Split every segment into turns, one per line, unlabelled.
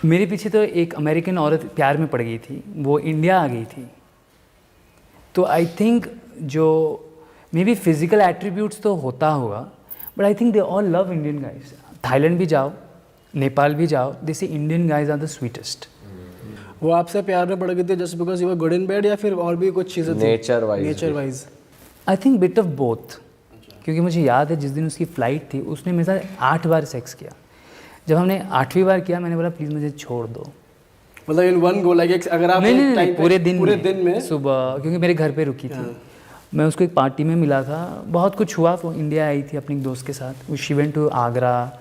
मेरे पीछे तो एक अमेरिकन औरत प्यार में पड़ गई थी, वो इंडिया आ गई थी। तो आई थिंक जो मे बी फिजिकल एट्रीब्यूट्स तो होता होगा, but I think they all love Indian guys. Thailand भी जाओ, नेपाल भी जाओ, they say Indian guys are the sweetest.
वो आपसे प्यार में पड़ गई थी just because you were good in bed, या फिर और भी कुछ चीज़ें थी?
Nature
wise
I think bit of both. क्योंकि मुझे याद है जिस दिन उसकी फ़्लाइट थी, उसने मेरे साथ 8 बार सेक्स किया। जब हमने 8वीं बार किया, मैंने बोला प्लीज़ मुझे छोड़ दो।
मतलब इन वन गो, लाइक अगर आप
नहीं, पूरे दिन
में
सुबह, क्योंकि मेरे घर पे रुकी थी। मैं उसको एक पार्टी में मिला था, बहुत कुछ हुआ। वो इंडिया आई थी अपने एक दोस्त के साथ, वो शी वेंट टू आगरा,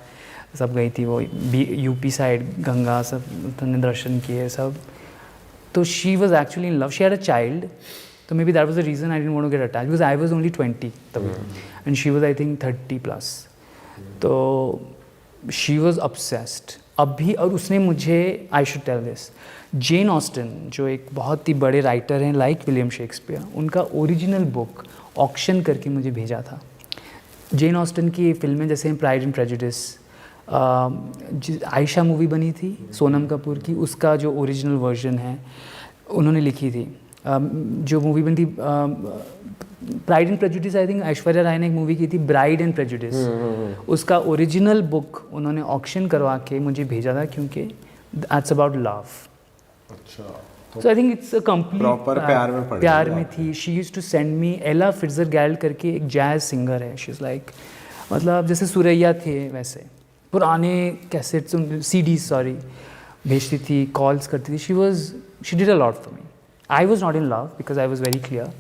सब गई थी वो यूपी साइड, गंगा सब उन्होंने दर्शन किए सब। तो she was actually in love, she had a child. तो maybe that was the reason I didn't want to get attached, because I was only 20 तभी, and she was I think 30+। तो she was obsessed अभी। और उसने मुझे, I should tell this, Jane Austen जो एक बहुत ही बड़े राइटर हैं लाइक विलियम शेक्सपियर, उनका ओरिजिनल बुक ऑक्शन करके मुझे भेजा था। जेन ऑस्टन की फिल्में जैसे pride and prejudice, Ayesha movie बनी थी सोनम कपूर की, उसका जो ओरिजिनल वर्जन है उन्होंने लिखी थी। जो मूवी बनी थी Pride and Prejudice, I think Aishwarya Rai ने एक मूवी की थी ब्राइड एंड प्रेजुडिस, उसका ओरिजिनल बुक उन्होंने ऑक्शन करवा के मुझे भेजा था, क्योंकि दैट्स अबाउट लव।
अच्छा,
so I think it's a complete
proper प्यार में पड़
प्यार
गई
में थी। She used to send me, Ella Fitzgerald करके एक जैज सिंगर है, शी इज़ लाइक, मतलब जैसे सुरैया थे वैसे, पुराने कैसेट्स, CDs सॉरी, भेजती थी, कॉल्स करती थी। She did a lot for me. I was not in love because I was very clear,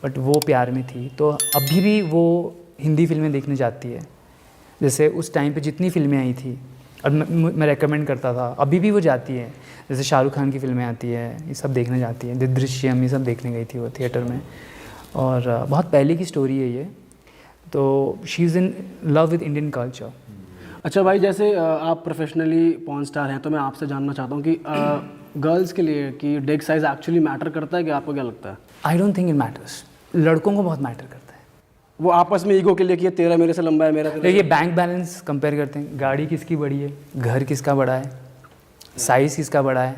but वो प्यार में थी। तो अभी भी वो हिंदी फिल्में देखने जाती है, जैसे उस टाइम पे जितनी फिल्में आई थी, और मैं रेकमेंड करता था, अभी भी वो जाती है। जैसे शाहरुख खान की फिल्में आती है, ये सब देखने जाती है। दृश्यम, ये सब देखने गई थी वो थिएटर में, और बहुत पहले की स्टोरी है ये। तो she is in love with Indian culture.
अच्छा भाई, जैसे आप प्रोफेशनली पॉर्न स्टार हैं, तो मैं आपसे जानना चाहता हूँ कि गर्ल्स के लिए कि डिक साइज एक्चुअली मैटर करता है, कि आपको क्या लगता है?
I don't think it matters. लड़कों को बहुत मैटर करता है।
वो आपस में ईगो के लिए कि तेरा मेरे से लंबा है, मेरा
ये बैंक बैलेंस कंपेयर करते हैं, गाड़ी किसकी बड़ी है, घर किसका बड़ा है, साइज़ किसका बड़ा है।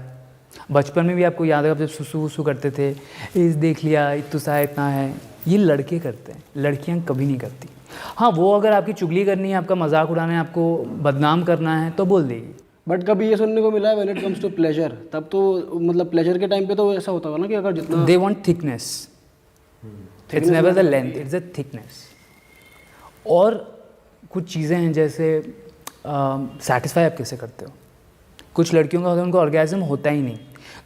बचपन में भी आपको याद है, जब सुसु वसु करते थे, इस देख लिया इतना इतना है, ये लड़के करते हैं, लड़कियां कभी नहीं करती। हाँ, वो अगर आपकी चुगली करनी है, आपका मजाक उड़ाना है, आपको बदनाम करना है, तो बोल देगी।
बट कभी ये सुनने को मिला है when it comes to pleasure, तब तो मतलब प्लेजर के टाइम पे तो ऐसा होता होगा ना कि अगर जितना
they want thickness, it's never the length, it's the thickness. और कुछ चीज़ें हैं जैसे सेटिस्फाई आप कैसे करते हो। कुछ लड़कियों का होता है, उनको ऑर्गेज़म होता ही नहीं,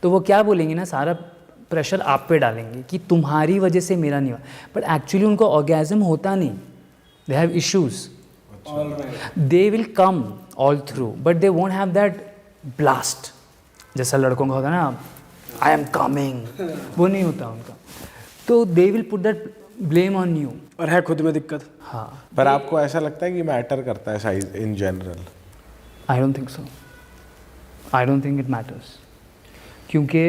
तो वो क्या बोलेंगी ना, सारा प्रेशर आप पे डालेंगे कि तुम्हारी वजह से मेरा नहीं हुआ, बट एक्चुअली उनको ऑर्गेज़म होता नहीं, they have issues. They will come all through, but they won't have that blast जैसा लड़कों का होता है ना, आई एम कमिंग, वो नहीं होता उनका। तो they will put that blame on you,
और है खुद में दिक्कत।
हाँ।
पर आपको ऐसा लगता है कि मैटर करता है size in general?
I don't think so, I don't think it matters. क्योंकि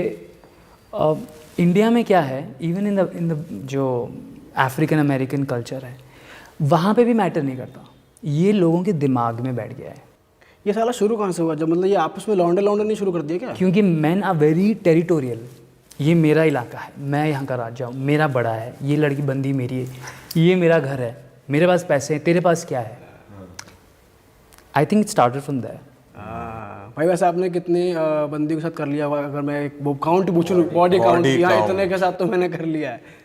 इंडिया में क्या है, इवन इन द जो अफ्रीकन अमेरिकन कल्चर है, वहाँ पे भी मैटर नहीं करता। ये लोगों के दिमाग में बैठ गया है।
ये साला शुरू कहाँ से हुआ, जब मतलब ये आपस में लौंडे नहीं शुरू कर दिया क्या?
क्योंकि मैन आर वेरी टेरिटोरियल। ये मेरा इलाका है, मैं यहाँ का राजा हूँ, मेरा बड़ा है, ये लड़की बंदी मेरी है, ये मेरा घर है, मेरे पास पैसे हैं, तेरे पास क्या है। I think it started from there.
भाई वैसे आपने कितने बंदी के साथ कर लिया हुआ? अगर मैं एक काउंट पूछूं, बॉडी काउंट, यहाँ इतने के साथ तो मैंने कर लिया है।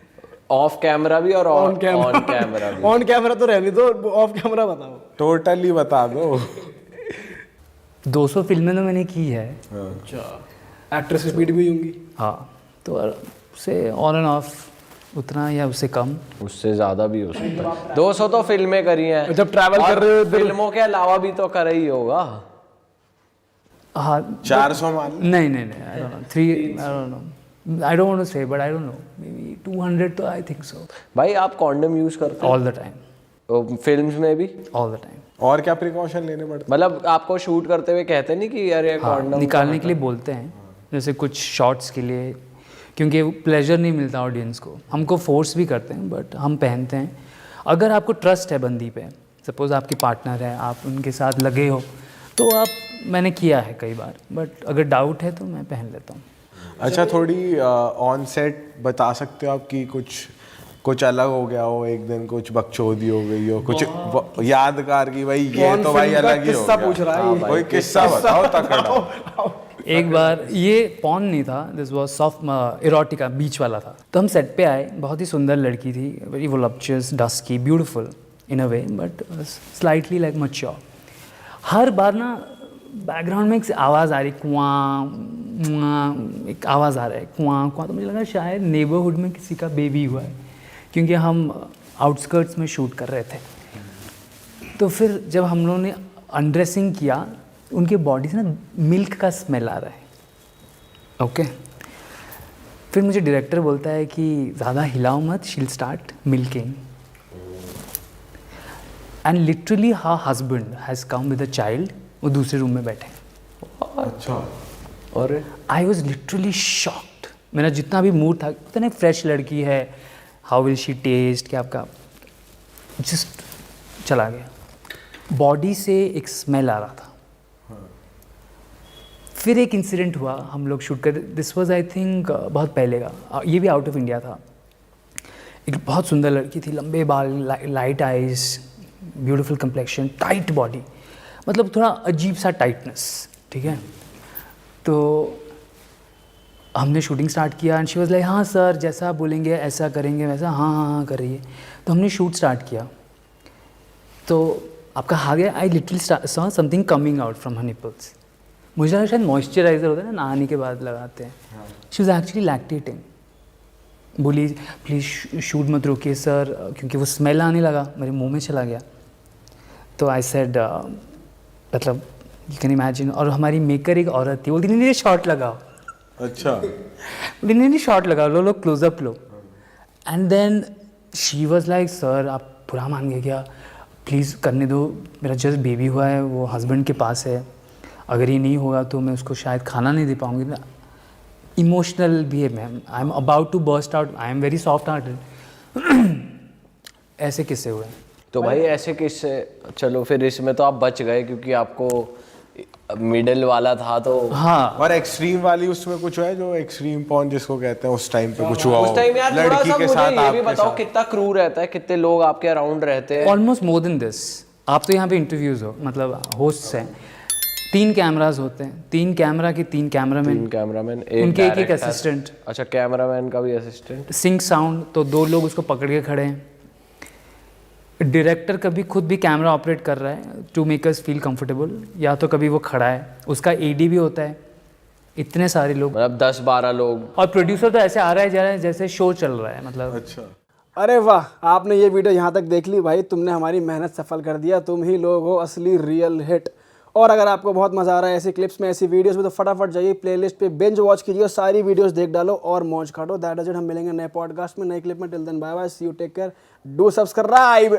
ऑफ कैमरा भी और ऑन कैमरा भी।
ऑन कैमरा तो रहने दो, ऑफ कैमरा बताओ।
टोटली बता दो।
200 फिल्में तो मैंने की है।
अच्छा, एक्ट्रेस की स्पीड भी होंगी?
हाँ, तो उससे ऑन एंड ऑफ उतना या उससे कम,
उससे ज़्यादा भी हो सकता है। 200 तो फिल्में करी हैं,
जब ट्रैवल कर रहे हो
फिल्मों के अलावा भी तो कर ही होगा।
हाँ
400 मान।
नहीं, I don't know, 3, I don't know, I don't want to say, but I don't know, maybe 200 तो आई थिंक सो।
भाई आप कॉन्डम यूज़ करते
ऑल द टाइम,
हो फिल्म्स में भी?
All the time.
और क्या प्रिकॉशन लेने पड़ते?
मतलब आपको शूट करते हुए कहते नहीं कि यार ये कॉन्डम
निकालने के लिए बोलते हैं, जैसे कुछ शॉट्स के लिए, क्योंकि प्लेजर नहीं मिलता ऑडियंस को। हमको फोर्स भी करते हैं, बट हम पहनते हैं। अगर आपको ट्रस्ट है बंदी पे, सपोज़ आपकी पार्टनर है, आप उनके साथ लगे हो, तो आप मैंने किया है कई बार, बट अगर डाउट है तो मैं पहन लेता हूँ।
अच्छा, थोड़ी ऑन सेट बता सकते हो आप कि कुछ अलग हो गया हो, एक दिन कुछ बकचोदी हो गई हो, कुछ यादगार की भाई ये
कौन
तो भाई
फिल्म का
अलग ही हो
किस्सा
गया।
पूछ रहा है ये?
कोई किस्सा बताओ तकड़ा।
एक बार ये पॉन नहीं था, दिस वाज सॉफ्ट इरोटिका, बीच वाला था। तो हम सेट पे आए, बहुत ही सुंदर लड़की थी, very voluptuous, dusky, beautiful in a way, but slightly like mature. हर बार ना बैकग्राउंड में एक आवाज़ आ रही, कुआं, एक आवाज़ आ रहा है, कुआं कुआं। तो मुझे लगा शायद नेबरहुड में किसी का बेबी हुआ है, क्योंकि हम आउटस्कर्ट्स में शूट कर रहे थे। तो फिर जब हम लोगों ने अनड्रेसिंग किया, उनके बॉडी से ना मिल्क का स्मेल आ रहा है। ओके, फिर मुझे डायरेक्टर बोलता है कि ज़्यादा हिलाओ मत, शील start milking. And literally her husband has come with a child, वो दूसरे रूम में बैठे।
अच्छा,
और
आई वॉज लिटरली शॉक्ड। मेरा जितना भी मूड था, इतने फ्रेश लड़की है, हाउ विल शी टेस्ट, क्या आपका, जस्ट चला गया। बॉडी से एक स्मेल आ रहा था। फिर एक इंसिडेंट हुआ, हम लोग शूट कर, दिस वाज आई थिंक बहुत पहले का, ये भी आउट ऑफ इंडिया था। एक बहुत सुंदर लड़की थी, लंबे बाल, light eyes, beautiful complexion, tight body, मतलब थोड़ा अजीब सा टाइटनेस, ठीक है। तो हमने शूटिंग स्टार्ट किया एंड शी वाज लाइक, हाँ सर जैसा आप बोलेंगे ऐसा करेंगे, वैसा, हाँ हाँ हाँ कर रही है। तो हमने शूट स्टार्ट किया, तो आपका आ गया, I literally saw something coming out from her nipples. मुझे लगा शायद मॉइस्चराइज़र होता है ना, नहाने के बाद लगाते हैं। She was actually lactating. बोली प्लीज़ शूट मत रोकिए सर, क्योंकि वो स्मेल आने लगा, मेरे मुंह में चला गया। तो आई सेड, मतलब यू कैन इमेजिन। और हमारी मेकर एक औरत थी, बोलती नहीं शॉट लगाओ।
अच्छा,
बोलती नहीं शॉट लगाओ, लो क्लोजअप लो। And then she was like, sir आप बुरा मान गए क्या, प्लीज़ करने दो, मेरा जस्ट बेबी हुआ है, वो हस्बैंड के पास है, अगर ये नहीं होगा तो मैं उसको शायद खाना नहीं दे पाऊँगी ना। इमोशनल भी है ma'am, I am about to burst out, I am very soft hearted. ऐसे किस्से हुए।
तो भाई ऐसे किससे, चलो फिर इसमें तो आप बच गए क्योंकि आपको मिडिल वाला था तो।
हाँ,
और एक्सट्रीम वाली उसमें कुछ है जो एक्सट्रीम पॉन जिसको कहते हैं, उस टाइम पे कुछ हुआ हो?
उस टाइम यार थोड़ा
लड़की
सा
के
मुझे
साथ,
ये भी
आपके
बताओ
साथ?
कितना क्रू रहता है, कितने लोग आपके अराउंड रहते हैं?
Almost more than this. आप तो यहाँ पे इंटरव्यूज़ हो, मतलब होस्ट्स हैं, 3 कैमराज होते हैं, 3 कैमरा के 3 कैमरामैन,
3 कैमरामैन,
उनके एक
डायरेक्टर।
असिस्टेंट।
अच्छा, कैमरामैन का भी असिस्टेंट।
सिंक साउंड, तो 2 लोग उसको पकड़ के खड़े हैं। डायरेक्टर कभी खुद भी कैमरा ऑपरेट कर रहा है to make us feel comfortable, या तो कभी वो खड़ा है, उसका एडी भी होता है, इतने सारे लोग।
मतलब 10-12 लोग।
और प्रोड्यूसर तो ऐसे आ रहा है जा रहा है जैसे शो चल रहा है, मतलब।
अच्छा,
अरे वाह, आपने ये वीडियो यहाँ तक देख ली भाई, तुमने हमारी मेहनत सफल कर दिया, तुम ही लोग हो असली रियल हिट। और अगर आपको बहुत मज़ा आ रहा है ऐसी क्लिप्स में, ऐसी वीडियोस में, तो फटाफट जाइए प्लेलिस्ट पे बिंज वॉच कीजिए और सारी वीडियोस देख डालो और मौज काटो। दैट इज इट, हम मिलेंगे नए पॉडकास्ट में, नए क्लिप में। Till then bye bye, see you, take care, do subscribe.